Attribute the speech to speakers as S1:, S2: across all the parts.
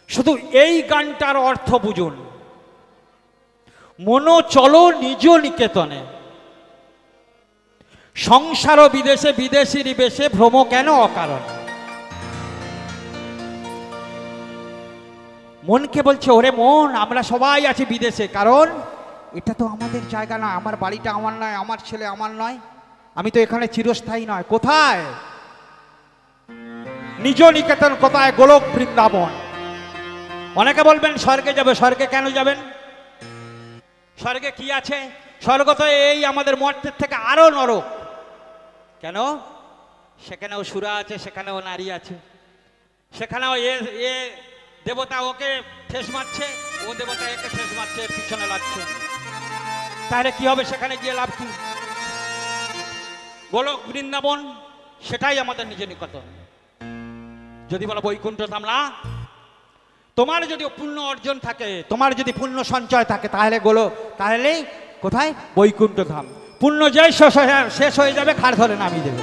S1: শুধু এই গানটার অর্থ বুঝুন, মনো চলো নিজ নিকেতনে, সংসার বিদেশে বিদেশির বেশে ভ্রম কেন অকারণ। মনকে বলছে, ওরে মন, আমরা সবাই আছি বিদেশে, কারণ এটা তো আমাদের জায়গা নয়, আমার বাড়িটা আমার নয়, আমার ছেলে আমার নয়, আমি তো এখানে চিরস্থায়ী নয়। কোথায়? নিজ নিকেতন কোথায়? গোলক বৃন্দাবন। অনেকে বলবেন স্বর্গে যাবে, স্বর্গে কেন যাবেন? স্বর্গে কি আছে? স্বর্গ তো এই আমাদের মর্তের থেকে আরো নরক। কেন? সেখানেও সুরা আছে, সেখানেও নারী আছে, সেখানেও এ দেবতা ওকে ঠেস মারছে, ও দেবতা একে ঠেস মারছে, পিছনে লাগছে। তাহলে কি হবে? সেখানে গিয়ে লাভ কি? গোলক বৃন্দাবন সেটাই আমাদের নিজ নিকটন। যদি বলো বৈকুণ্ঠ ধাম, না, তোমার যদি পুণ্য অর্জন থাকে, তোমার যদি পুণ্য সঞ্চয় থাকে, তাহলে কোথায়? বৈকুণ্ঠ ধাম। পুণ্য যেই শেষ হয়ে যাবে, খাড় ধরে নামিয়ে দেবে।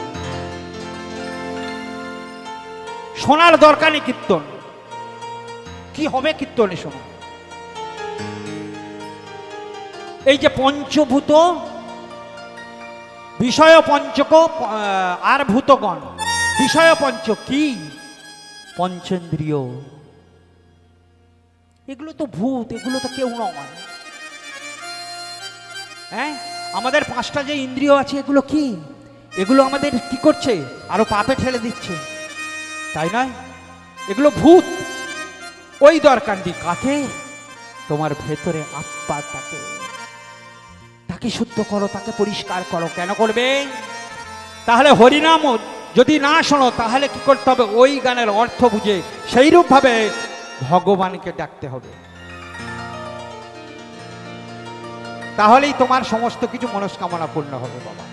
S1: শোনার দরকার নেই কীর্তন। কি হবে কীর্তনে? শোনো, এই যে পঞ্চভূত, বিষয় পঞ্চক আর ভূতগণ। বিষয় পঞ্চ কি? পঞ্চেন্দ্রিয়। এগুলো তো ভূত, এগুলো তো কেউ নয়। হ্যাঁ, আমাদের পাঁচটা যে ইন্দ্রিয় আছে, এগুলো কি? এগুলো আমাদের কি করছে? আরো পাপে ঠেলে দিচ্ছে, তাই নয়? এগুলো ভূত। ওই দরকার নেই। কাকে? তোমার ভেতরে আত্মাটাকে, তাকে শুদ্ধ করো, তাকে পরিষ্কার করো। কেন করবে? তাহলে হরিনাম যদি না শোনো, তাহলে কি করতে হবে? ওই গানের অর্থ বুঝে সেইরূপ ভাবে ভগবানকে ডাকতে হবে। তাহলেই তোমার সমস্ত কিছু মনস্কামনা পূর্ণ হবে বাবা,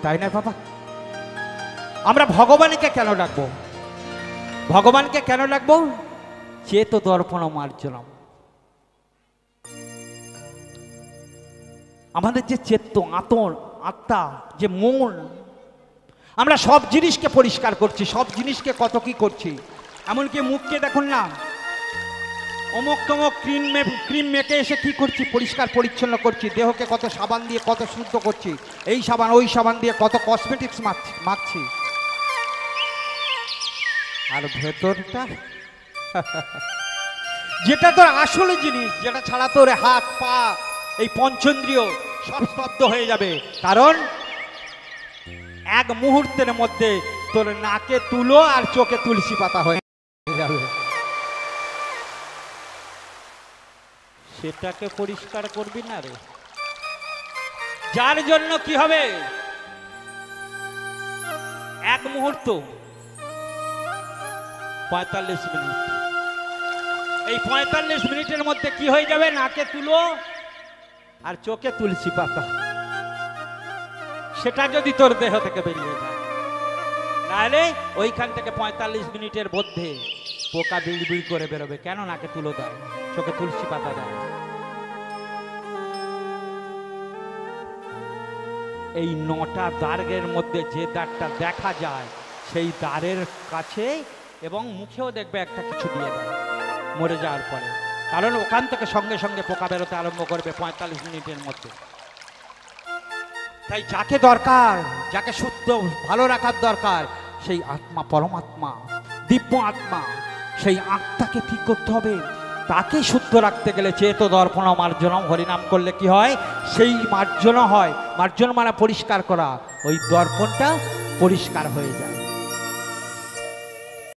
S1: তাই না বাবা? আমরা ভগবানকে কেন ডাকবো? ভগবানকে কেন ডাকবো? চেত দর্পণ মার্জনম। আমাদের যে চেত্ত, আত্মা, যে মন, আমরা সব জিনিসকে পরিষ্কার করছি, সব জিনিসকে কত কি করছি। এমনকি মুখকে দেখুন না, অমুক তমুক ক্রিম মেখে এসে কি করছি? পরিষ্কার পরিচ্ছন্ন করছি। দেহকে কত সাবান দিয়ে কত শুদ্ধ করছি, এই সাবান ওই সাবান দিয়ে কত কসমেটিক্স মাখছি। আর ভেতরটা যেটা তোর আসলে জিনিস, যেটা ছাড়া তোর হাত পা এই পঞ্চেন্দ্রিয় সব স্তব্ধ হয়ে যাবে। কারণ এক মুহূর্তের মধ্যে তোর নাকে তুলো আর চোখে তুলসী পাতা হয়ে যাবে। সেটাকে পরিষ্কার করবি না রে। যার জন্য কি হবে? এক মুহূর্ত 45 মিনিট। এই 45 মিনিটের মধ্যে কি হয়ে যাবে? নাকে তুলো আর চোখে তুলসী পাতা। সেটা যদি তোর দেহ থেকে বেরিয়ে যায়, তাহলে ওইখান থেকে 45 মিনিটের মধ্যে পোকা বিড়বিড় করে বেরোবে। কেন? নাকে তুলো দেয়, চোখে তুলসী পাতা দেয়। এই 9টা দ্বারের মধ্যে যে দ্বারটা দেখা যায়, সেই দ্বারের কাছে এবং মুখেও দেখবে একটা কিছু দিয়ে দেয় মরে যাওয়ার পরে। কারণ ওখান থেকে সঙ্গে সঙ্গে পোকা বেরোতে আরম্ভ করবে 45 মিনিটের মধ্যে। তাই যাকে দরকার, যাকে শুদ্ধ ভালো রাখার দরকার, সেই আত্মা, পরমাত্মা, দিব্য আত্মা, সেই আত্মাকে ঠিক করতে হবে। তাকে শুদ্ধ রাখতে গেলে চেত দর্পণ মার্জনম, হরিনাম করলে কি হয়? সেই মার্জন হয়। মার্জন মানে পরিষ্কার করা। ওই দর্পণটা পরিষ্কার হয়ে যায়।